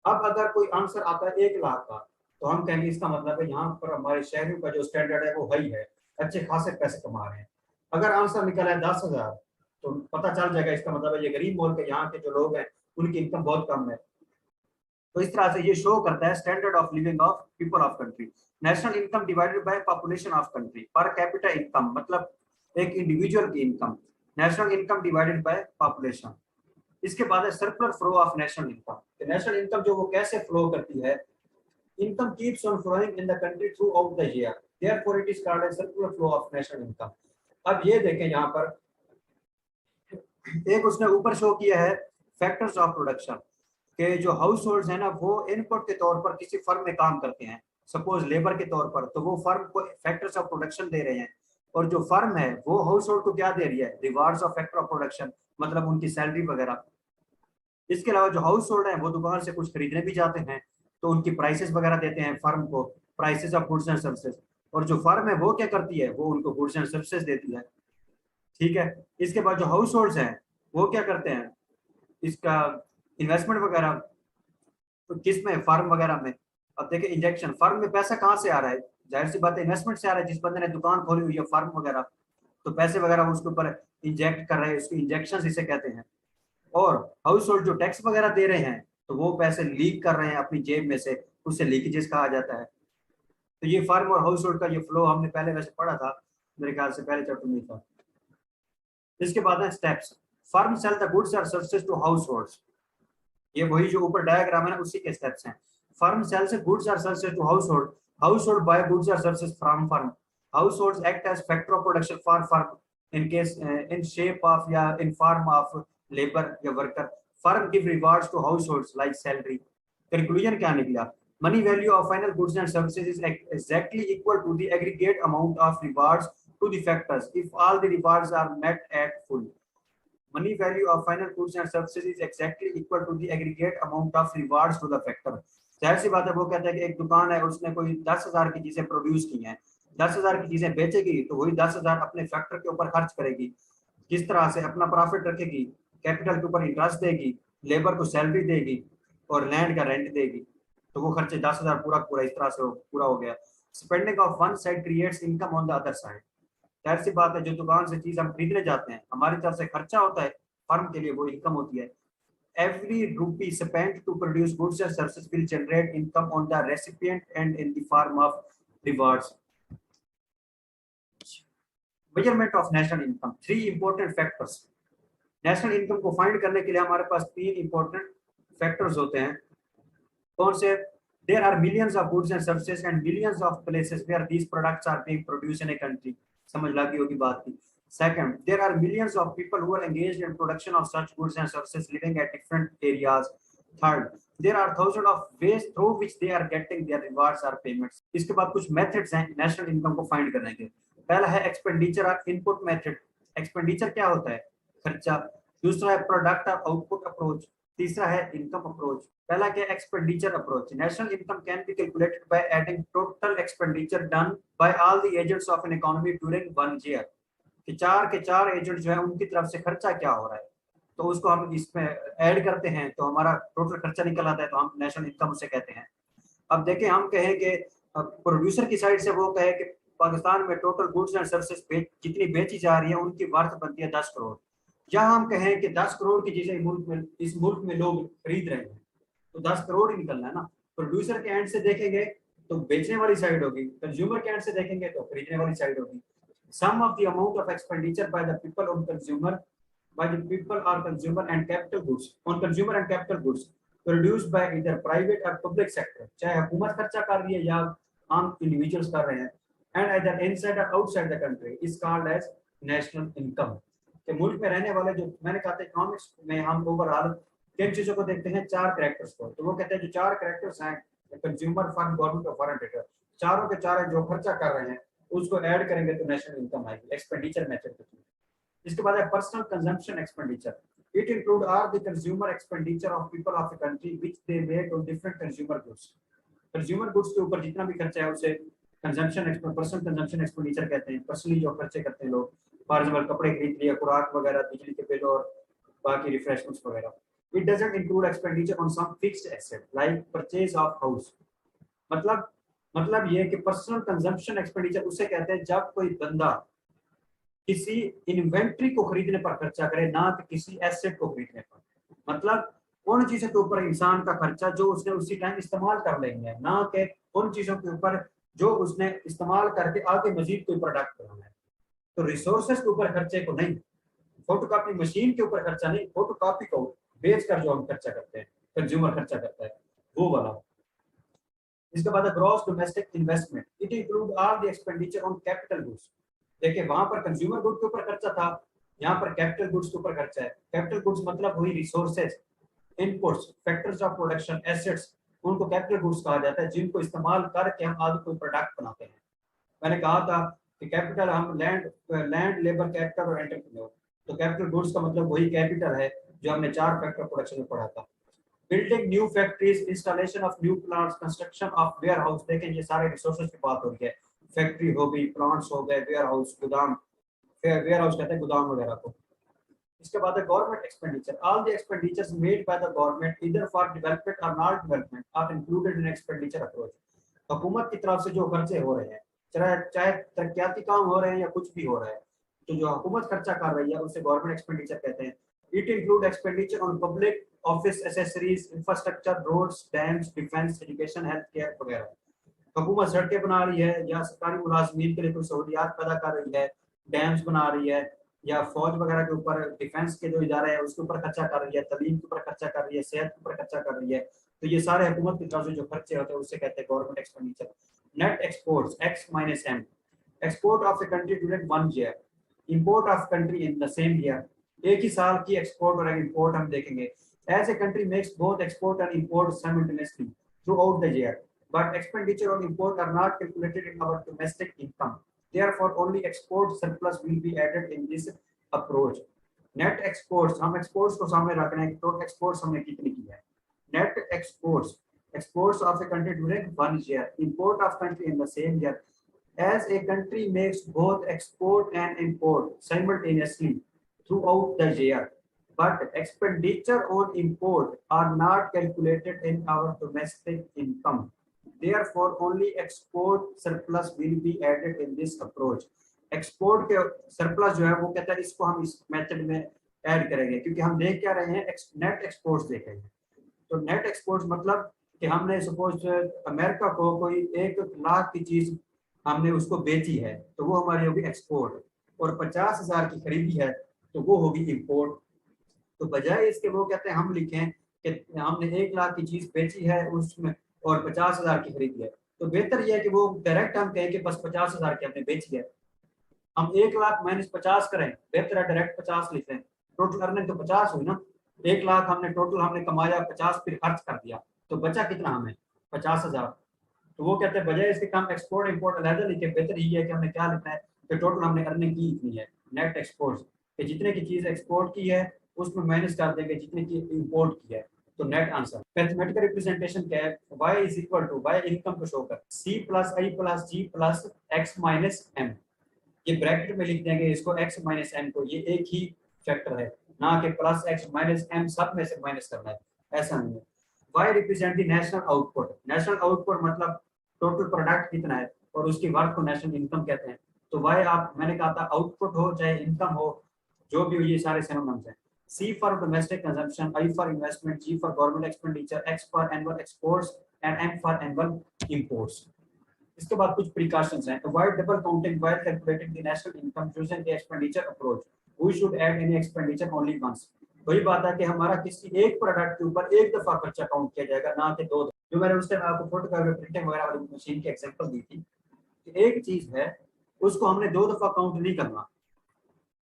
अब अगर कोई आंसर आता है 1 लाख का, तो हम कहेंगे इसका मतलब है यहाँ पर हमारे शहरियों का जो स्टैंडर्ड है वो हाई है, अच्छे खासे पैसे कमा रहे हैं। अगर आंसर निकला है 10,000 तो पता चल जाएगा इसका मतलब है ये गरीब मुल्क है, यहाँ के जो लोग हैं उनकी इनकम बहुत कम है। तो इस तरह से ये शो करता है standard of living of people of country. National income divided by population of country, per capita income मतलब एक इंडिविजुअल की income, national income divided by population. इसके बाद है circular flow of national income. National income जो वो कैसे flow करती है, income keeps on flowing in the country throughout the year, therefore it is called as circular flow of national income. अब ये देखें यहाँ पर एक उसने ऊपर शो किया है फैक्टर्स ऑफ प्रोडक्शन के जो हाउस होल्ड है ना वो इनपुट के तौर पर किसी फर्म में काम करते हैं, सपोज लेबर के तौर पर, तो वो फर्म को फैक्टर्स ऑफ प्रोडक्शन दे रहे हैं, और जो फर्म है वो हाउस होल्ड को क्या दे रही है, rewards of factor of production, मतलब उनकी सैलरी वगैरह। इसके अलावा जो हाउस होल्ड है वो दुकान से कुछ खरीदने भी जाते हैं तो उनकी प्राइसेस वगैरह देते हैं फर्म को, prices of goods and services, और जो फर्म है वो क्या करती है, वो उनको गुड्स एंड सर्विसेज देती है। ठीक है, इसके बाद जो हाउस होल्ड हैं वो क्या करते हैं, इसका इन्वेस्टमेंट वगैरह तो किस में, फार्म वगैरह में। अब देखिए इंजेक्शन, फर्म में पैसा कहाँ से आ रहा है, जाहिर सी बात है इन्वेस्टमेंट से आ रहा है, जिस बंदे ने दुकान खोली हुई है फार्म वगैरह, तो पैसे वगैरह उसके ऊपर इंजेक्ट कर रहे हैं, उसके इंजेक्शन इसे कहते हैं। और हाउस होल्ड जो टैक्स वगैरह दे रहे हैं तो वो पैसे लीक कर रहे हैं अपनी जेब में से, उससे लीकेजेस कहा जाता है। तो ये फार्म और हाउस होल्ड का ये फ्लो हमने पहले वैसे पढ़ा था, मेरे ख्याल से पहले चैप्टर में था। इसके बाद है steps, firm sell the goods और सर्विसेज टू हाउस होल्ड्स, ये वही जो ऊपर डायग्राम है ना उसी के स्टेप्स हैं। फर्म सेल्स गुड्स और services to household, household buy goods और services from firm, households act as factor of production for firm in case in shape of या इन फॉर्म ऑफ लेबर या worker, firm give rewards to households like salary. Conclusion क्या निकला, money value of final goods and services is exactly equal to the aggregate amount of rewards to the factors if all the rewards are met at full. Money value of final goods and services is exactly equal to the aggregate amount of rewards to the factor. जाहिर सी बात है, वो कहता है कि एक दुकान है उसने कोई 10,000 की चीजें प्रोड्यूस की हैं, 10,000 की चीजें बेचेगी तो वही 10,000 अपने फैक्टर के ऊपर खर्च करेगी, किस तरह से अपना प्रॉफिट रखेगी, कैपिटल के ऊपर इंटरेस्ट देगी, लेबर को सैलरी देगी और लैंड का रेंट देगी, तो वो खर्चे 10,000 पूरा पूरा इस तरह से पूरा हो गया। Spending of one side creates income on the other side, जाहिर सी बात है जो दुकान से चीज हम खरीदने जाते हैं हमारी तरफ से खर्चा होता है, फर्म के लिए वो इनकम होती है। Every rupee spent to produce goods and services will generate income on the recipient and in the form of rewards. Measurement of national income, three important factors. National income को find करने के लिए हमारे पास तीन important factors होते हैं। कौन से? There are millions of goods and services and millions of places where these products are being produced in a country, समझ लगी होगी बात की। Second, there are millions of people who are engaged in production of such goods and services living at different areas. Third, there are thousands of ways through which they are getting their rewards or payments. इसके बाद कुछ methods हैं national income को find करने के। पहला है expenditure और इनपुट मेथड। एक्सपेंडिचर क्या होता है? खर्चा। दूसरा है प्रोडक्ट और आउटपुट अप्रोच। तीसरा है इनकम अप्रोच। पहला क्या? Expenditure approach. National income can be calculated by adding total expenditure done by all the agents of an economy during one year, कि चार के चार एजेंट जो है उनकी तरफ से खर्चा क्या हो रहा है, तो उसको हम इसमें ऐड करते हैं तो हमारा टोटल खर्चा निकल आता है, तो हम नेशनल इनकम उसे कहते हैं। अब देखें, हम कहें कि प्रोड्यूसर की साइड से वो कहे कि पाकिस्तान में टोटल गुड्स एंड सर्विसेज जितनी बेची जा रही है उनकी वर्थ बनती है 10 करोड़, या हम कहें कि 10 करोड़ की चीजें इस मुल्क में लोग खरीद रहे हैं, तो 10 करोड़ ही निकलना है ना। प्रोड्यूसर के एंड से देखेंगे तो बेचने वाली साइड होगी, कंज्यूमर के एंड से देखेंगे तो खरीदने वाली साइड होगी। Sum of the amount of expenditure by the people on consumer, by the people or consumer and capital goods, on consumer and capital goods produced by either private or public sector, चाहे हुकूमत खर्चा कर रही है या आम individuals कर रहे हैं, and either inside or outside the country is called as national income। कि मुल्क में रहने वाले जो, मैंने कहा था इकोनॉमिक्स में हम ओवरऑल किन चीजों को देखते हैं, चार कैरेक्टर्स को, तो वो कहते हैं जो चार कैरेक्टर्स हैं कंज्यूमर, फर्म, गवर्नमेंट और फॉरेन ट्रेडर, चारों के चार जो खर्चा कर रहे हैं उसको ऐड करेंगे तो नेशनल इनकम आएगी एक्सपेंडिचर मेथड के थ्रू। इसके बाद है personal consumption expenditure. It include all the consumer expenditure of people of the country which they make on different consumer goods. Consumer goods के ऊपर जितना भी खर्चा है उसे कंजम्पशन पर्सनल कंजम्पशन एक्सपेंडिचर कहते हैं। पर्सनली जो खर्चे करते हैं लोग, फॉर एग्जांपल कपड़े खरीद लिए, खुराक वगैरह, बिजली के बिल और बाकी रिफ्रेशमेंट्स वगैरह। It doesn't include expenditure on some fixed asset like purchase of house. मतलब ये कि पर्सनल कंजम्पशन एक्सपेंडिचर उसे कहते हैं जब कोई बंदा किसी इन्वेंट्री को खरीदने पर खर्चा करे, ना कि किसी एसेट को खरीदने पर। मतलब उन चीजों के ऊपर इंसान का खर्चा जो उसने उसी टाइम इस्तेमाल कर लेंगे, ना कि उन चीजों के ऊपर जो उसने इस्तेमाल करके आगे मजीद कोई प्रोडक्ट बनाना है। तो रिसोर्सेज के ऊपर खर्चे को नहीं, फोटोकॉपी मशीन के ऊपर खर्चा नहीं, फोटोकॉपी को बेच कर जो हम खर्चा करते हैं, कंज्यूमर खर्चा करता है, वो वाला। इसके बाद gross domestic investment, it include all the expenditure on capital goods. देखिए वहां पर कंज्यूमर गुड के ऊपर खर्चा था, यहाँ पर कैपिटल गुड्स के ऊपर खर्चा है। कैपिटल गुड्स मतलब वही resources, inputs, factors of production, assets, उनको कैपिटल गुड्स कहा जाता है, जिनको इस्तेमाल करके हम आगे कोई प्रोडक्ट बनाते हैं। मैंने कहा था कि कैपिटल हम लैंड लेबर कैपिटल और एंटरप्रेन्योर, तो कैपिटल गुड्स का मतलब वही कैपिटल है जो हमने 4 फैक्टर प्रोडक्शन में पढ़ा था। Building new factories, installation of new plants, construction of warehouse, देखें ये सारे रिसोर्सेज की बात हो रही है। फैक्ट्री हो गई, प्लांट्स हो गए, वेयर हाउस, गोदाम, वेयर हाउस कहते हैं गोदाम वगैरह को। इसके बाद है government expenditure, all the expenditures made by the government either for development और non development are included in expenditure approach. हुकूमत की तरफ से जो खर्चे हो रहे हैं, चाहे तरक्याती काम हो रहे हैं या कुछ भी हो रहा है, तो जो हुकूमत खर्चा कर रही है उसे गवर्नमेंट एक्सपेंडिचर कहते हैं। It include expenditure on public office accessories, infrastructure, roads, dams, defence, education, health care वगैरह। हुकूमत सड़कें बना रही है या सरकारी मुलाजमीन के लिए कोई सहूलियात पैदा कर रही है, डैम्स बना रही है, या फौज वगैरह के ऊपर, डिफेंस के जो इदारे हैं उसके ऊपर खर्चा कर रही है, तलीम के ऊपर खर्चा कर रही है, सेहत के ऊपर खर्चा कर रही है, तो ये सारे हुकूमत की तरफ से जो खर्चे होते हैं उससे कहते हैं government expenditure. Net exports, X minus M, export of a country during 1 year, import of country in the same year, एक ही साल की एक्सपोर्ट और इंपोर्ट हम देखेंगे। As a country makes both export and import simultaneously throughout the year, but expenditure on import are not calculated in our domestic income, therefore only export surplus will be added in this approach. Net exports, हम exports को सामने रख रहे हैं, तो exports हमने कितनी की है। Net exports, exports of a country during 1 year, import of country in the same year, as a country makes both export and import simultaneously throughout the year, but expenditure on import are not calculated in our domestic income, therefore only export surplus will be added in this approach. Export के surplus जो है वो कहता है इसको हम इस method में ऐड करेंगे, क्योंकि हम देख क्या रहे हैं, नेट एक्सपोर्ट्स देख रहे हैं। तो नेट एक्सपोर्ट्स मतलब कि हमने सपोज अमेरिका को कोई 1 लाख की चीज हमने उसको बेची है, तो वो हमारी होगी एक्सपोर्ट, और 50,000 की खरीदी है तो वो होगी इंपोर्ट। तो बजाय इसके वो कहते हैं हम लिखें कि हमने 1 लाख की चीज बेची है उसमें और 50,000 की खरीदी है, तो बेहतर यह है कि वो डायरेक्ट हम कहें कि बस 50,000 की हमने बेची है। हम 1 लाख माइनस 50 करें, बेहतर है डायरेक्ट 50 लिखें, टोटल अर्निंग तो 50 हुई ना। 1 लाख हमने टोटल हमने कमाया, 50 फिर खर्च कर दिया, तो बचा कितना हमें 50,000। तो वो कहते हैं बजाय इसके काम एक्सपोर्ट इंपोर्ट अलग लिखे, बेहतर ये है कि हमने क्या लिखना है कि टोटल हमने अर्निंग की इतनी है, नेट एक्सपोर्ट कि जितने की चीज एक्सपोर्ट की है उसमें माइनस कर देंगे जितने की इंपोर्ट की है, तो नेट आंसर। मैथमेटिकल रिप्रेजेंटेशन क्या है, y is equal to y income को शो कर c plus i plus g plus x minus m, ये ब्रैकेट में लिख देंगे इसको x माइनस m को, ये एक ही फैक्टर है, ना कि प्लस x माइनस m सब में से माइनस करना है, ऐसा नहीं है। y represent the national output, national output मतलब टोटल प्रोडक्ट कितना है और उसकी वर्क को नेशनल इनकम कहते हैं। तो y आप मैंने कहा था आउटपुट हो चाहे इनकम हो जो भी हो, ये सारे सिनोनिम्स हैं। C for domestic consumption, I for investment, G for government expenditure, X for annual exports and M for annual imports. इसके बाद कुछ प्रिकॉशंस हैं। Avoid double counting while calculating the national income using the expenditure approach, we should add any expenditure only once. वही बात है कि हमारा किसी एक प्रोडक्ट के ऊपर एक दफा खर्चा काउंट किया जाएगा, ना कि 2 दफा। जो मैंने उस टाइम आपको फोटोकॉपी प्रिंटिंग वगैरह वाली मशीन की एग्जांपल दी थी कि एक चीज है उसको हमने 2 दफा काउंट नहीं करना।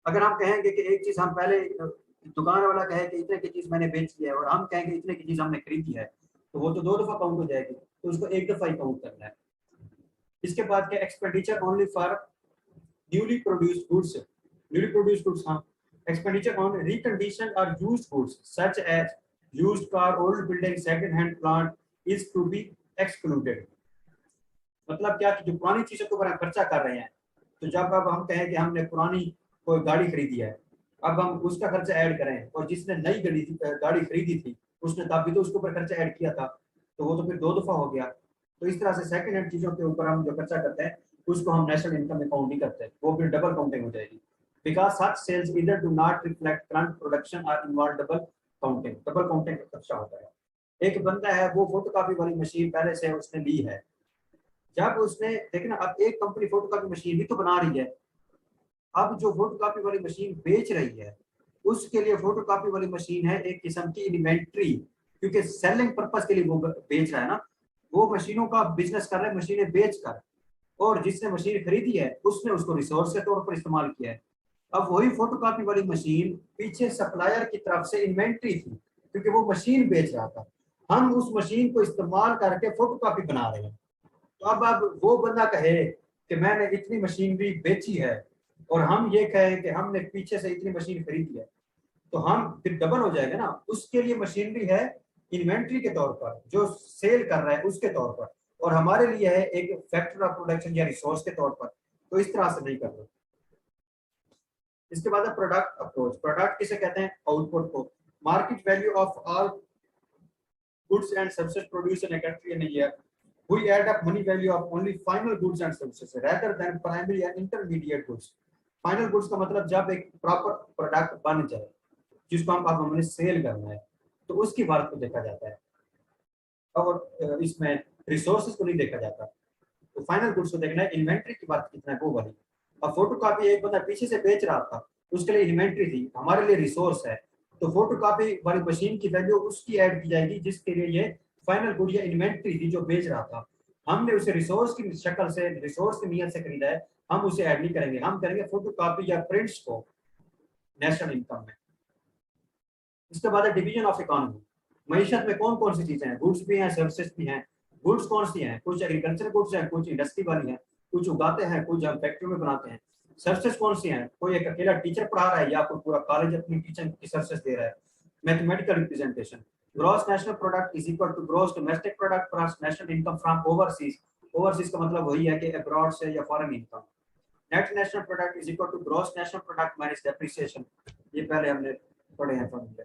अगर हम कहेंगे कि एक चीज हम पहले दुकान वाला कहे कि इतने की चीज मैंने बेची है और हम कहेंगे इतने की चीज हमने खरीदी है, तो वो तो 2 दफा काउंट हो जाएगी, तो उसको एक दफा ही काउंट करना है। इसके बाद क्या, expenditure only for newly produced goods, newly produced goods, हाँ। एक्सपेंडिचर ऑन रिकंडीशनड और used goods such as used car, old building, second hand plant is to be excluded. मतलब क्या कि जो पुरानी चीजों के ऊपर हम खर्चा कर रहे हैं, तो जब अब हम कहें कि हमने पुरानी कोई गाड़ी खरीदी है, अब हम उसका खर्चा ऐड करें, और जिसने नई गाड़ी खरीदी थी उसने तब भी तो उसके ऊपर खर्चा ऐड किया था, तो वो तो फिर 2 दफा हो गया। तो इस तरह से सेकंड हैंड चीजों के ऊपर हम जो खर्चा करते हैं उसको हम नेशनल इनकम में काउंट नहीं करते, वो फिर डबल काउंटिंग हो जाएगी। Because such sales either do not reflect current production और involve double counting, double counting का खर्चा होता है। एक बंदा है वो फोटोकॉपी वाली मशीन पहले से उसने ली है, जब उसने देखना अब एक कंपनी फोटोकॉपी मशीन भी तो बना रही है, अब जो फोटोकॉपी वाली मशीन बेच रही है उसके लिए फोटोकॉपी वाली मशीन है एक किस्म की इन्वेंट्री, क्योंकि सेलिंग पर्पस के लिए वो बेच रहा है ना, वो मशीनों का बिजनेस कर रहा है मशीनें बेच कर, और जिसने मशीन खरीदी है उसने उसको रिसोर्स के तौर पर इस्तेमाल किया है। अब वही फोटोकॉपी वाली मशीन पीछे सप्लायर की तरफ से इन्वेंट्री थी, क्योंकि वो मशीन बेच रहा था, हम उस मशीन को इस्तेमाल करके फोटोकॉपी बना रहे हैं। तो अब वो बंदा कहे कि मैंने इतनी मशीनरी बेची है, और हम ये कहें कि हमने पीछे से इतनी मशीन खरीदी है, तो हम फिर डबल हो जाएगा ना। उसके लिए मशीनरी है इन्वेंट्री के तौर पर, जो सेल कर रहा है उसके तौर पर, और हमारे लिए है एक फैक्टर ऑफ प्रोडक्शन या रिसोर्स के तौर पर। तो इस तरह से नहीं करते। इसके बाद है प्रोडक्ट अप्रोच। प्रोडक्ट किसे कहते हैं? आउटपुट को। Market value of all goods and services produced in a country in a year. We add up money value of only final goods and services rather than primary and intermediate goods. Final goods का मतलब जब एक proper product बन जाए जिसको हम अब हमने सेल करना है, तो उसकी बात को देखा जाता है, और इसमें रिसोर्सेज को नहीं देखा जाता। तो फाइनल गुड्स को देखना है, इन्वेंट्री की बात कितना है वो वाली। अब फोटोकॉपी एक बंदा पीछे से बेच रहा था, उसके लिए इन्वेंट्री थी, हमारे लिए रिसोर्स है, तो फोटोकॉपी वाली मशीन की वैल्यू उसकी ऐड की जाएगी जिसके लिए ये फाइनल गुड या इन्वेंट्री थी जो बेच रहा था। हमने उसे रिसोर्स की शक्ल से, रिसोर्स की नीयत से खरीदा है, हम उसे ऐड नहीं करेंगे, हम करेंगे फोटोकॉपी या प्रिंट्स को नेशनल इनकम में। इसके बाद है डिवीजन ऑफ इकोनॉमी। मईशत में कौन कौन सी चीजें हैं? गुड्स भी हैं, सर्विसेज भी हैं। गुड्स कौन सी हैं? कुछ एग्रीकल्चर गुड्स हैं, कुछ इंडस्ट्री वाली हैं, कुछ उगाते हैं, कुछ हम फैक्ट्री में बनाते हैं। सर्विसेज कौन सी हैं? कोई एक अकेला टीचर पढ़ा रहा है या कोई पूरा कॉलेज अपनी टीचिंग की सर्विसेज दे रहा है। Mathematical representation. Gross national product is equal to gross domestic product plus national income from overseas. Overseas का मतलब वही है कि अब्रॉड से या foreign income. Net national product is equal to gross national product minus depreciation. ये पहले हमने पढ़े हैं फॉर्मूले।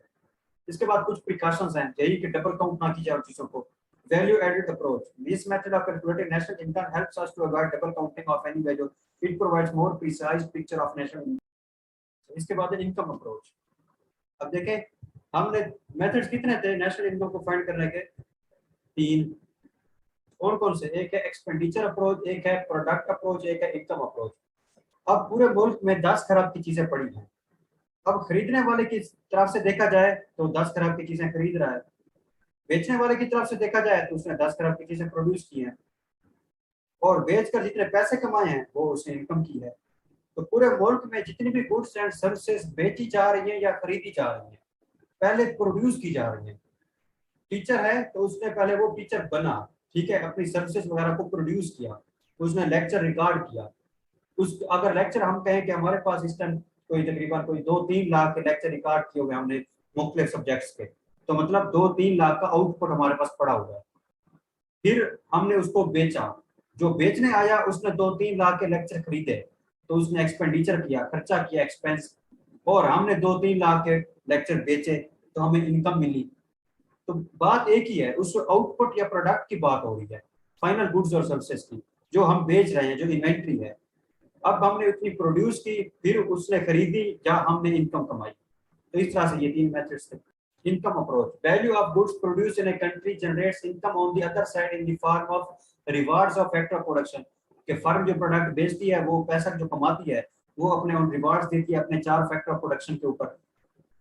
इसके बाद कुछ प्रिकॉशंस हैं, यही कि डबल काउंट ना की जाए चीजों को। Value added approach. This method of calculating national income helps us to avoid double counting of any value. It provides more precise picture of national income. इसके बाद है इनकम अप्रोच। अब देखें हमने मेथड्स कितने थे नेशनल इनकम को find करने के? 3। कौन कौन से? एक है एक्सपेंडिचर अप्रोच, एक है प्रोडक्ट अप्रोच, एक है इनकम अप्रोच। अब पूरे मुल्क में 10 खरब की चीजें पड़ी हैं। अब खरीदने वाले की तरफ से देखा जाए तो 10 खरब की चीजें खरीद रहा है, बेचने वाले की तरफ से देखा जाए तो उसने 10 खरब की चीजें प्रोड्यूस की हैं, और बेचकर जितने पैसे कमाए हैं वो उसने इनकम की है। तो पूरे मुल्क में जितनी भी गुड्स एंड सर्विसेज बेची जा रही हैं या खरीदी जा रही हैं, पहले प्रोड्यूस की जा रही हैं। टीचर है तो उसने पहले वो टीचर बना, ठीक है, अपनी सर्विसेज वगैरह को प्रोड्यूस किया, उसने लेक्चर रिकॉर्ड किया। उस अगर लेक्चर हम कहें कि हमारे पास इस टाइम कोई तकरीबन कोई 2-3 लाख के लेक्चर रिकॉर्ड किए हुए हमने मुख्तलिफ सब्जेक्ट्स के, तो मतलब 2-3 लाख का आउटपुट हमारे पास पड़ा हुआ है। फिर हमने उसको बेचा, जो बेचने आया उसने 2-3 लाख के लेक्चर खरीदे, तो उसने एक्सपेंडिचर किया, खर्चा किया, एक्सपेंस, और हमने 2-3 लाख के लेक्चर बेचे तो हमें इनकम मिली। तो बात एक ही है, उस आउटपुट या प्रोडक्ट की बात हो रही है, फाइनल गुड्स और सर्विसेज की, जो हम बेच रहे हैं, जो इन्वेंट्री है। अब हमने उतनी प्रोड्यूस की, फिर उसने खरीदी या हमने इनकम कमाई। तो इस तरह से ये 3 मेथड्स थे। Income approach. Value of goods produce in a country generates income on the other side in the form of rewards of factor of production. कि फर्म जो प्रोडक्ट बेचती है वो पैसा जो कमाती है वो अपने उन रिवार्ड्स देती है अपने 4 फैक्टर ऑफ प्रोडक्शन के ऊपर।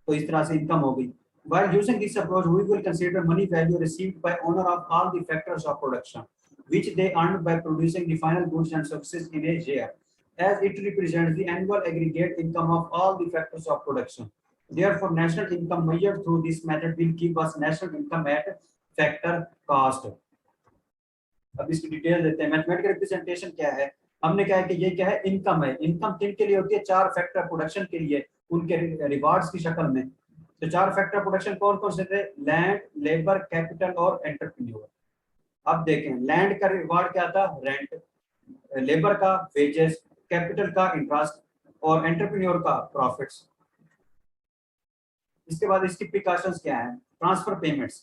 तो इस तरह से इनकम हो गई। While using this approach, we will consider money value received by owner of all the factors of production, which they earned by producing the final goods and services in a year, as it represents the annual aggregate income of all the factors of production. Therefore, national income measured through this method will give us national income at factor cost. अब इसकी detail देते हैं। Mathematical representation क्या है? हमने कहा है कि ये क्या है? इनकम है। इनकम किन के लिए होती है? 4 फैक्टर प्रोडक्शन के लिए, उनके रिवार्ड्स की शक्ल में। तो 4 फैक्टर प्रोडक्शन कौन कौन से थे? लैंड, लेबर, कैपिटल और एंटरप्रेन्योर। अब देखें लैंड का रिवार्ड क्या था? रेंट, लेबर का वेजेस, कैपिटल का इंटरेस्ट और एंटरप्रेन्योर का प्रॉफिट्स। इसके बाद इसकी प्रिकॉशंस क्या है? Transfer payments.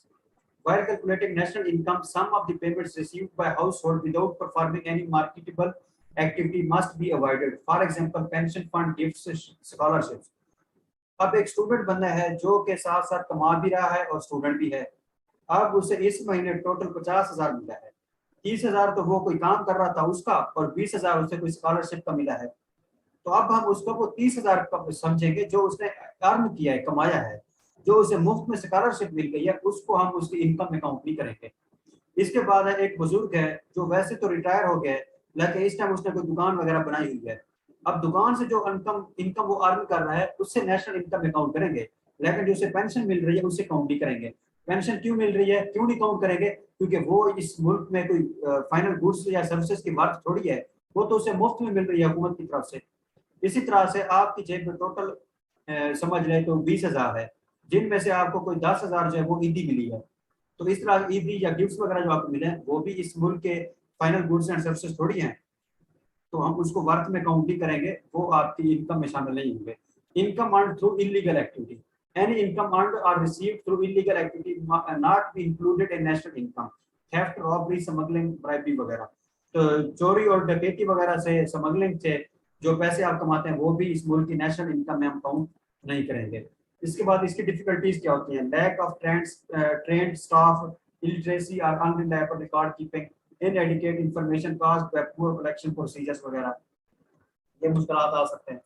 While calculating national income, some of the payments received by household without performing any marketable activity must be avoided. For example, pension fund, gifts, scholarships. अब एक student बंदा है जो के साथ साथ कमा भी रहा है और स्टूडेंट भी है। अब उसे इस महीने टोटल 50,000 मिला है। 30,000 तो वो कोई काम कर रहा था उसका, और 20,000 उसे कोई स्कॉलरशिप का मिला है। तो अब हम उसको वो 30,000 समझेंगे जो उसने अर्न किया है, कमाया है। जो उसे मुफ्त में स्कॉलरशिप मिल गई है उसको हम उसकी इनकम में काउंट नहीं करेंगे। इसके बाद है एक बुजुर्ग है जो वैसे तो रिटायर हो गया है, लेकिन इस टाइम उसने कोई दुकान वगैरह बनाई हुई है। अब दुकान से जो इनकम इनकम वो अर्न कर रहा है उससे नेशनल इनकम में काउंट करेंगे, लेकिन जो उसे पेंशन मिल रही है उससे काउंट नहीं करेंगे। पेंशन क्यों मिल रही है, क्यों नहीं काउंट करेंगे? क्योंकि वो इस मुल्क में कोई फाइनल गुड्स या सर्विसेज की वर्थ थोड़ी है, वो तो उसे मुफ्त में मिल रही है हुकूमत की तरफ से। इसी तरह से आपकी जेब में टोटल समझ लें तो 20,000 है, जिनमें से आपको कोई 10,000 जो है वो ईदी मिली है। तो इस तरह ईदी या गिफ्ट्स वगैरह जो आपको मिले हैं वो भी इस मुल्क के फाइनल गुड्स एंड सर्विसेज थोड़ी हैं, तो हम उसको वर्थ में काउंट नहीं करेंगे, वो आपकी इनकम में शामिल नहीं होंगे। Income earn through illegal activity, any income earn or received through illegal activity not be included in national income. Theft, robbery, smuggling, bribery वगैरह, तो चोरी और डकैती वगैरह से, स्मगलिंग से जो पैसे आप कमाते हैं वो भी इस मुल्क की नेशनल इनकम में हम काउंट नहीं करेंगे। इसके बाद इसकी डिफिकल्टीज क्या होती हैं? Lack of trained staff, illiteracy और unreliable record keeping, inadequate information cost by poor collection procedures वगैरह, ये मुश्किलात आ सकते हैं।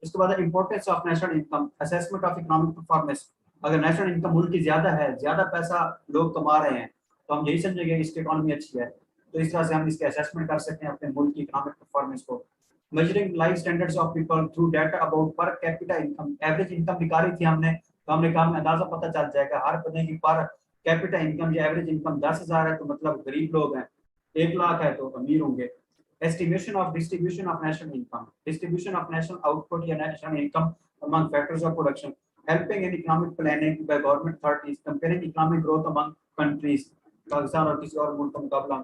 इसके बाद importance of national income, assessment of economic performance. अगर नेशनल इनकम मुल्क की ज्यादा है, ज्यादा पैसा लोग कमा रहे हैं, तो हम यही समझेंगे इसकी इकोनॉमी अच्छी है। तो इस तरह से हम इसके असेसमेंट कर सकते हैं अपने मुल्क की इकोनॉमिक परफॉर्मेंस को। Measuring life standards of people through data about पर कैपिटा इनकम, एवरेज इनकम निकाली थी हमने, तो हमने कहा हमें अंदाजा पता चल जाएगा हर बंदे की पर कैपिटा इनकम या एवरेज इनकम 10,000 है तो मतलब गरीब लोग हैं, 1 लाख है तो अमीर होंगे। Estimation of distribution of national income, distribution of national output या national income among factors of production, helping in economic planning by government authorities, comparing economic growth among countries, Pakistan और किसी और मुल्क का मुकाबला